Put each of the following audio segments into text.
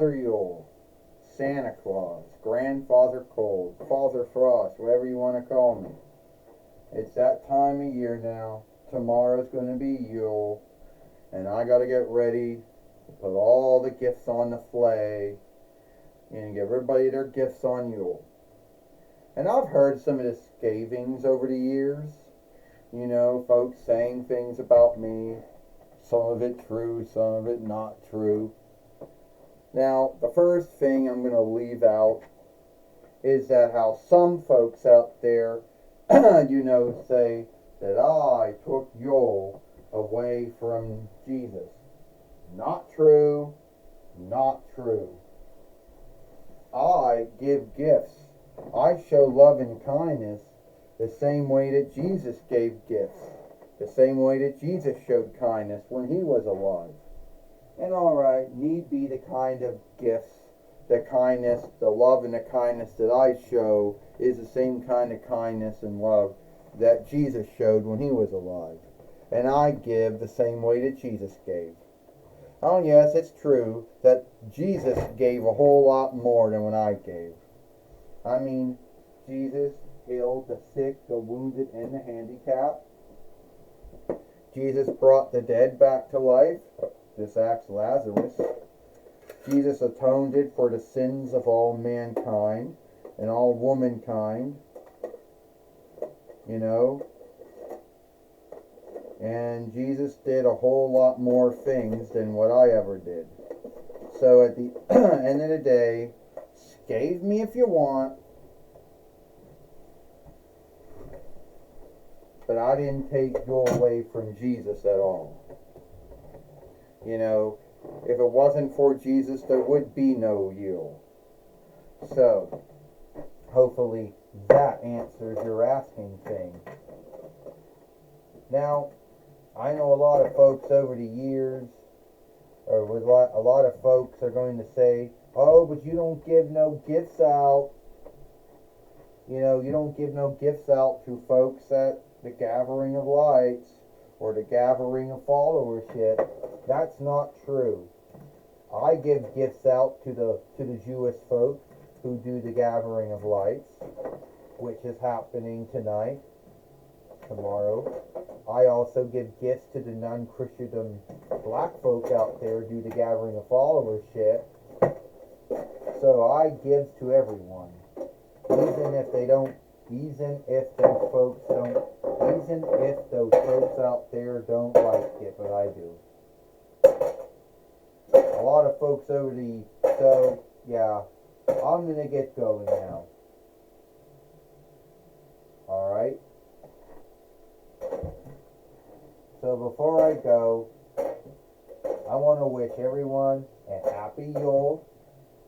Father Yule, Santa Claus, Grandfather Cold, Father Frost, whatever you want to call me. It's that time of year now. Tomorrow's going to be Yule, and I got to get ready to put all the gifts on the sleigh and give everybody their gifts on Yule. And I've heard some of the scathings over the years. You know, folks saying things about me. Some of it true, some of it not true. Now, the first thing I'm going to leave out is that how some folks out there, say that I took Yule away from Jesus. Not true, not true. I give gifts. I show love and kindness the same way that Jesus gave gifts. The same way that Jesus showed kindness when he was alive. And alright, need be the kind of gifts, the kindness, the love and the kindness that I show is the same kind of kindness and love that Jesus showed when he was alive. And I give the same way that Jesus gave. Oh yes, it's true that Jesus gave a whole lot more than what I gave. I mean, Jesus healed the sick, the wounded, and the handicapped. Jesus brought the dead back to life. Just ask Lazarus. Jesus atoned for the sins of all mankind and all womankind. And Jesus did a whole lot more things than what I ever did. So at the end of the day, scathe me if you want, but I didn't take you away from Jesus at all. If it wasn't for Jesus, there would be no Yule. So, hopefully that answers your asking thing. Now, I know a lot of folks over the years, or with a lot of folks are going to say, oh, but you don't give no gifts out. You don't give no gifts out to folks at the Gathering of Lights or the Gathering of Followership. That's not true. I give gifts out to the Jewish folk who do the Gathering of Lights, which is happening tonight, tomorrow. I also give gifts to the non-Christian black folk out there who do the Gathering of Followership. So I give to everyone, even if those folks out there don't like it, but I do. A lot of folks so yeah, I'm gonna get going now. Alright? So before I go, I want to wish everyone a happy Yule,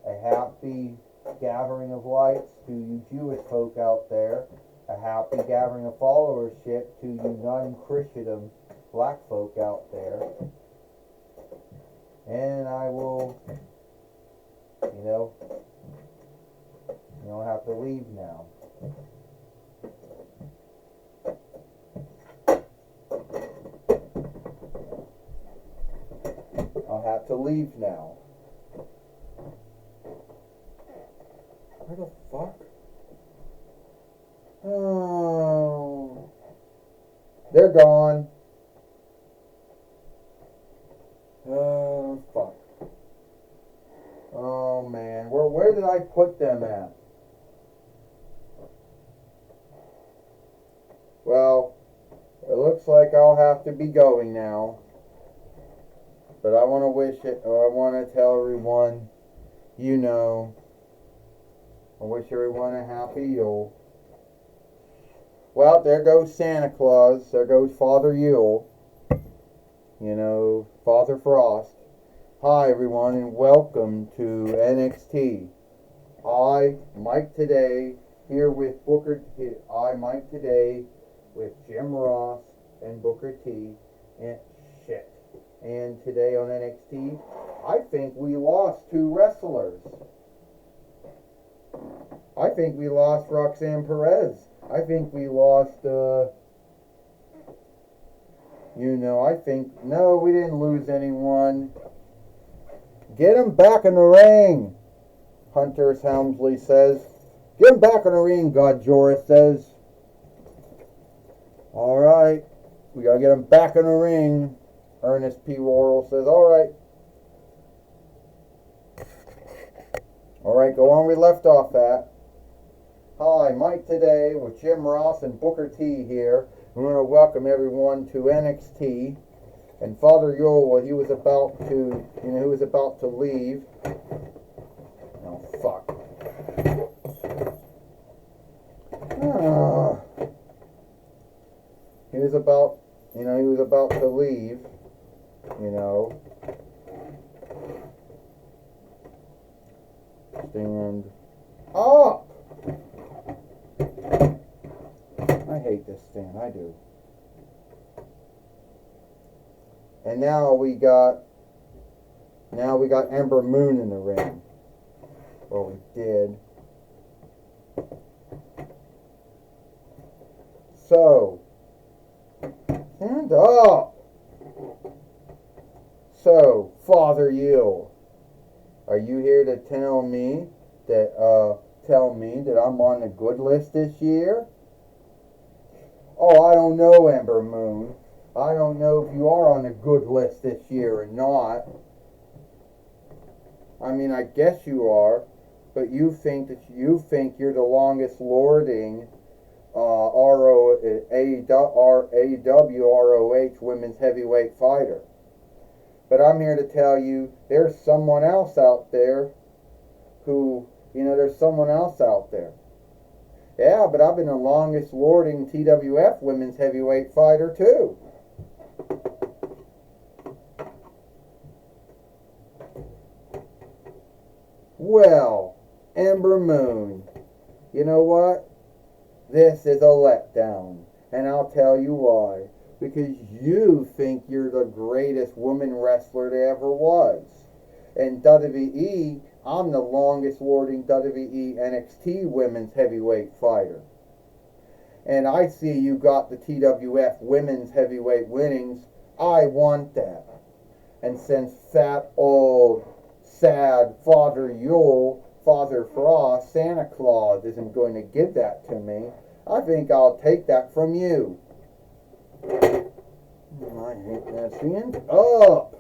a happy Gathering of Lights to you Jewish folk out there, a happy Gathering of Followership to you non-Christian black folk out there. And I will, have to leave now. I'll have to leave now. Where the fuck? Oh. They're gone. Oh, fuck. Oh, man. Where did I put them at? Well, it looks like I'll have to be going now. But I want to tell everyone, I wish everyone a happy Yule. Well, there goes Santa Claus. There goes Father Yule. Father Frost. Hi, everyone, and welcome to NXT. Mike today, here with Booker T. Mike today with Jim Ross and Booker T. And shit. And today on NXT, I think we lost 2 wrestlers. I think we lost Roxanne Perez. I think we lost, no, we didn't lose anyone. Get him back in the ring, Hunter Helmsley says. Get him back in the ring, God Joris says. All right, we gotta get him back in the ring, Ernest P. Worrell says. All right. All right, go on where we left off at. Hi, Mike today with Jim Ross and Booker T here. We want to welcome everyone to NXT. And Father Yule, he was about to leave. Oh, fuck. He was about to leave, Stand up! I hate this stand, I do. And now we got Ember Moon in the ring. Well, we did. So, stand up! So, Father Yule, are you here to tell me that I'm on the good list this year? Oh, I don't know, Ember Moon. I don't know if you are on the good list this year or not. I mean, I guess you are, but you think you're the longest lording AWROH women's heavyweight fighter. But I'm here to tell you there's someone else out there Yeah, but I've been the longest lording TWF women's heavyweight fighter too. Well, Ember Moon, you know what? This is a letdown, and I'll tell you why. Because you think you're the greatest woman wrestler there ever was. In WWE, I'm the longest lording WWE NXT women's heavyweight fighter. And I see you got the TWF women's heavyweight winnings. I want that. And since fat old sad Father Yule, Father Frost, Santa Claus isn't going to give that to me, I think I'll take that from you. I hate that. Stand up.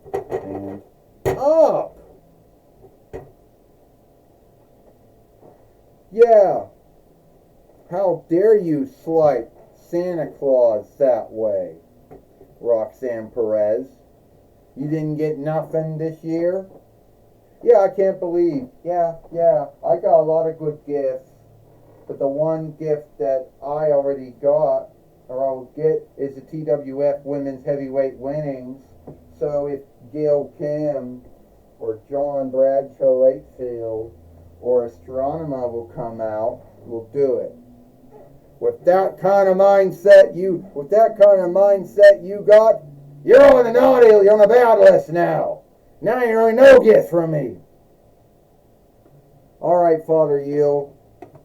Stand up. Yeah. How dare you slight Santa Claus that way, Roxanne Perez? You didn't get nothing this year? Yeah, I can't believe. Yeah, I got a lot of good gifts. But the one gift that I already got, or I'll get, is the TWF Women's Heavyweight Winnings. So if Gail Kim, or John Bradshaw Lakefield, or Astronema will come out, we'll do it. With that kind of mindset you got, you're on the naughty, you're on the bad list now. Now you're on no gift from me. All right, Father Yule.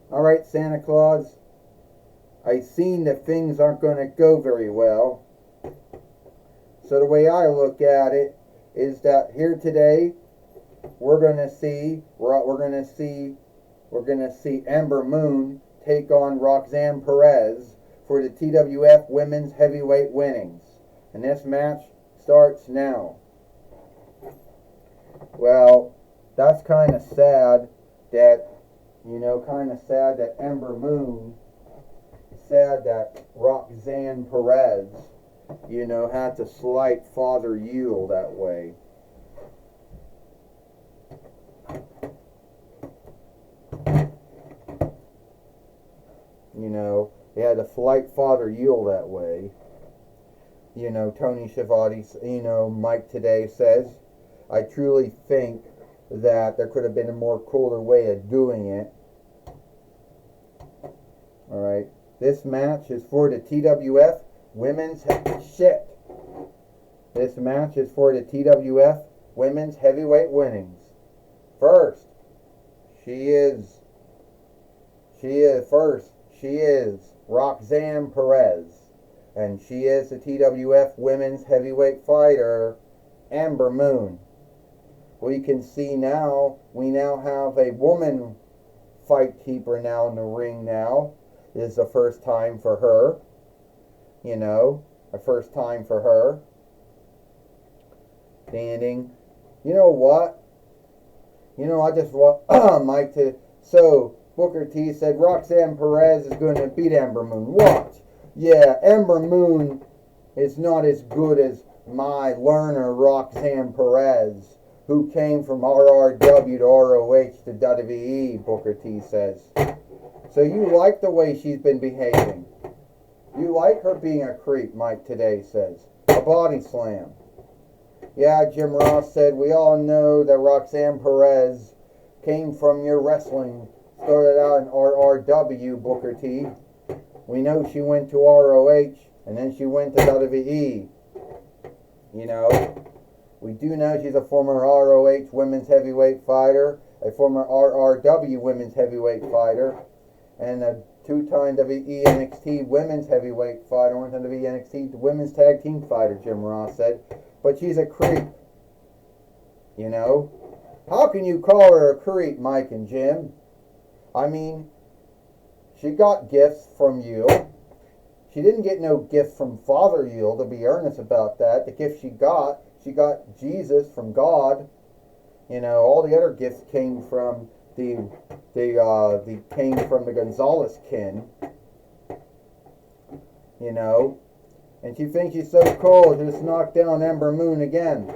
All right, Santa Claus. I seen that things aren't going to go very well. So the way I look at it is that here today we're going to see Ember Moon take on Roxanne Perez for the TWF Women's Heavyweight Winnings. And this match starts now. Well, that's kind of sad that Ember Moon, sad that Roxanne Perez, had to slight Father Yule that way. They had to slight Father Yule that way. Tony Schiavone, Mike today says, I truly think that there could have been a more cooler way of doing it. Alright. This match is for the TWF Women's This match is for the TWF Women's Heavyweight Winnings. First, she is Roxanne Perez. And she is the TWF Women's Heavyweight Fighter, Ember Moon. we can see now, we now have a woman fight keeper now in the ring now. This is the first time for her. You know, a first time for her. Standing. You know what? You know, I just want Mike to. So, Booker T said Roxanne Perez is going to beat Ember Moon. What? Yeah, Ember Moon is not as good as my learner, Roxanne Perez, who came from RRW to ROH to WWE, Booker T says. So you like the way she's been behaving. You like her being a creep, Mike Today says. A body slam. Yeah, Jim Ross said, we all know that Roxanne Perez came from your wrestling. Started out in RRW, Booker T. We know she went to ROH, and then she went to WWE. You know, we do know she's a former ROH women's heavyweight fighter, a former RRW women's heavyweight fighter, and a two-time WWE NXT women's heavyweight fighter, one-time WWE NXT women's tag team fighter, Jim Ross said. But she's a creep. You know? How can you call her a creep, Mike and Jim? I mean, she got gifts from you. She didn't get no gift from Father Yule, to be earnest about that. The gift she got Jesus from God. You know, all the other gifts came from the Gonzalez kin. You know, and she thinks she's so cool. She just knocked down Ember Moon again.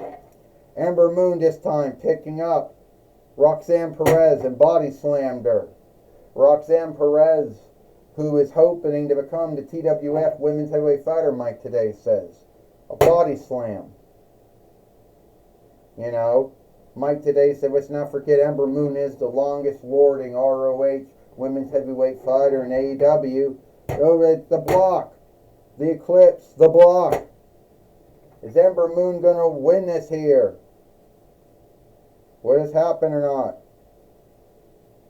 Ember Moon this time picking up Roxanne Perez and body slammed her. Roxanne Perez, who is hoping to become the TWF Women's Heavyweight Fighter, Mike Today says. A body slam. You know, Mike Today said, let's not forget Ember Moon is the longest lording ROH Women's Heavyweight Fighter in AEW. Oh, it's the block. The Eclipse. The block. Is Ember Moon going to win this here? What has happened or not?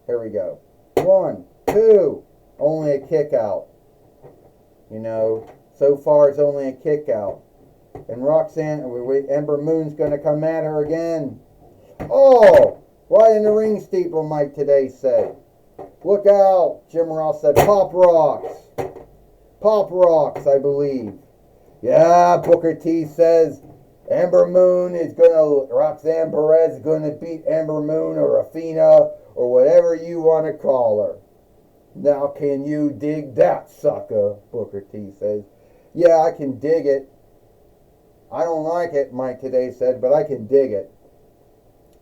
Here we go. 1, 2. Only a kick out. You know, so far it's only a kick out. And Ember Moon's going to come at her again. Oh! Right in the ring steeple, Mike Today said. Look out, Jim Ross said. Pop rocks. Pop rocks, I believe. Yeah, Booker T says Ember Moon is going to, Roxanne Perez is going to beat Ember Moon or Athena or whatever you want to call her. Now can you dig that, sucker? Booker T says. Yeah, I can dig it. I don't like it, Mike Today said, but I can dig it.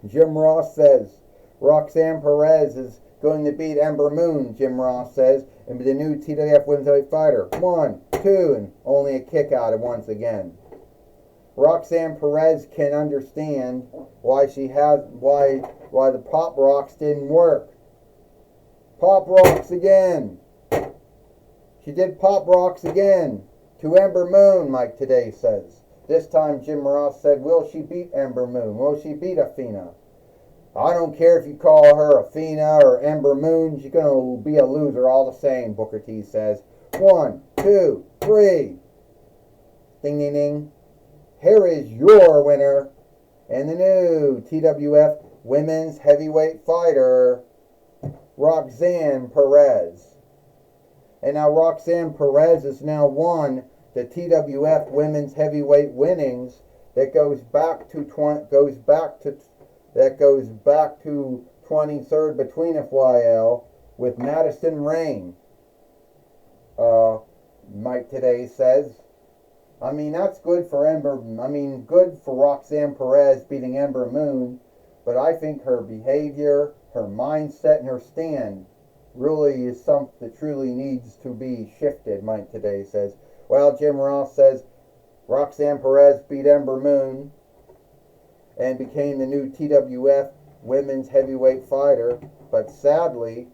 Jim Ross says Roxanne Perez is going to beat Ember Moon, Jim Ross says, and be the new TWF Women's Heavyweight Fighter. 1, 2, and only a kick out once again. Roxanne Perez can understand why the pop rocks didn't work. Pop rocks again. She did pop rocks again to Ember Moon, Mike Today says. This time Jim Ross said, will she beat Ember Moon? Will she beat Athena? I don't care if you call her Athena or Ember Moon. She's going to be a loser all the same, Booker T says. 1, 2, 3. Ding, ding, ding. Here is your winner and the new TWF Women's Heavyweight Fighter, Roxanne Perez. And now Roxanne Perez has now won the TWF Women's Heavyweight winnings that goes back to 23rd between FYL with Madison Rain. Mike Today says. I mean, that's good for good for Roxanne Perez beating Ember Moon, but I think her behavior, her mindset, and her stand really is something that truly needs to be shifted, Mike Today says. Well, Jim Ross says Roxanne Perez beat Ember Moon and became the new TWF Women's Heavyweight Fighter, but sadly,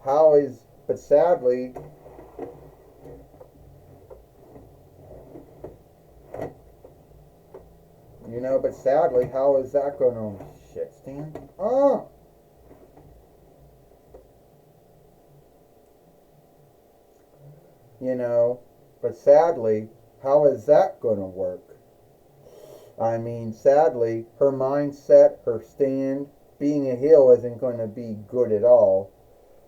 how is that going on? Shit, Stan. But sadly, how is that going to work? I mean, sadly, her mindset, her stand, being a heel isn't going to be good at all.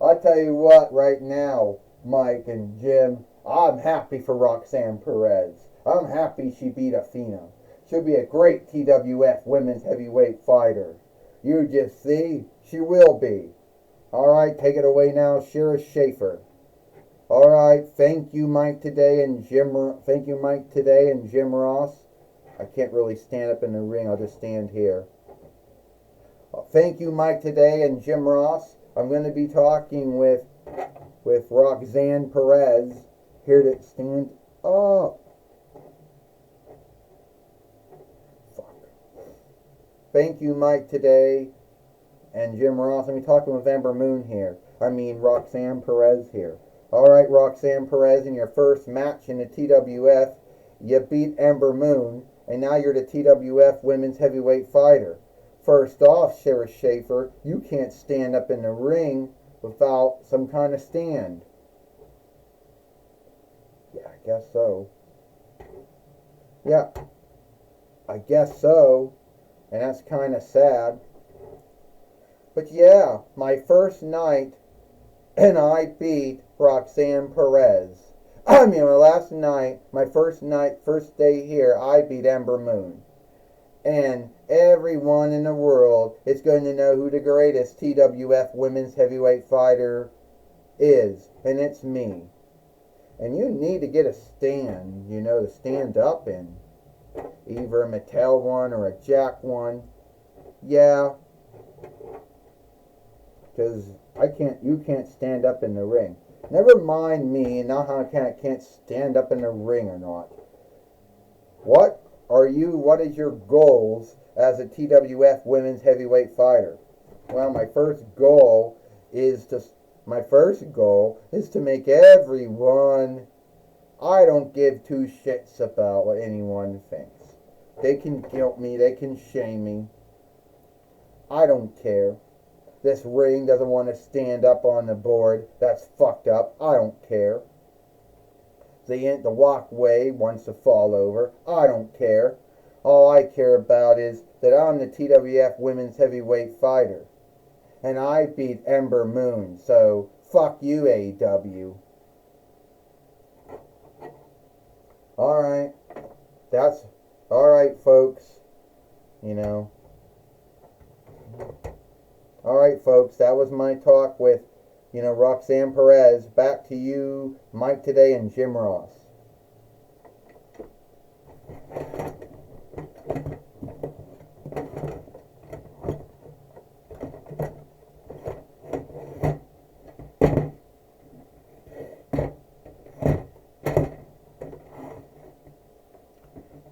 I'll tell you what, right now, Mike and Jim, I'm happy for Roxanne Perez. I'm happy she beat Athena. She'll be a great TWF women's heavyweight fighter. You just see, she will be. All right, take it away now, Shira Schaefer. All right, thank you, Mike today and Jim. Thank you, Mike today and Jim Ross. I can't really stand up in the ring. I'll just stand here. Thank you, Mike today and Jim Ross. I'm going to be talking with Roxanne Perez here to stand up. Fuck. Thank you, Mike today and Jim Ross. I'm talking with Ember Moon here. I mean Roxanne Perez here. Alright, Roxanne Perez, in your first match in the TWF, you beat Ember Moon, and now you're the TWF Women's Heavyweight Fighter. First off, Shira Schaefer, you can't stand up in the ring without some kind of stand. Yeah, I guess so. Yeah, I guess so. And that's kind of sad. But yeah, my first night, and I beat Roxanne Perez. I mean, my last night, my first day here, I beat Ember Moon. And everyone in the world is going to know who the greatest TWF Women's Heavyweight Fighter is. And it's me. And you need to get a stand, to stand up in. Either a Mattel one or a Jack one. Yeah. Because you can't stand up in the ring. Never mind me, and not how I can't stand up in the ring or not. What is your goals as a TWF Women's Heavyweight Fighter? Well, my first goal is to make everyone, I don't give two shits about what anyone thinks. They can guilt me, they can shame me. I don't care. This ring doesn't want to stand up on the board. That's fucked up. I don't care. The walkway wants to fall over. I don't care. All I care about is that I'm the TWF Women's Heavyweight Fighter. And I beat Ember Moon. So, fuck you, AEW. Alright. That's... Alright, folks. Alright, folks, that was my talk with, Roxanne Perez. Back to you, Mike today and Jim Ross.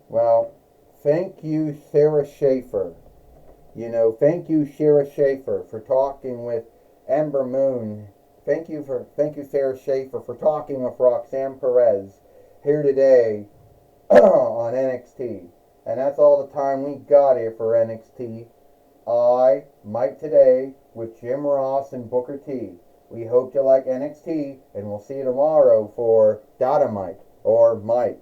Well, thank you, Shira Schaefer. Thank you, Shira Schaefer, for talking with Ember Moon. Thank you, Shira Schaefer, for talking with Roxanne Perez here today on NXT. And that's all the time we got here for NXT. Mike today, with Jim Ross and Booker T. We hope you like NXT, and we'll see you tomorrow for Dynamite or Mike.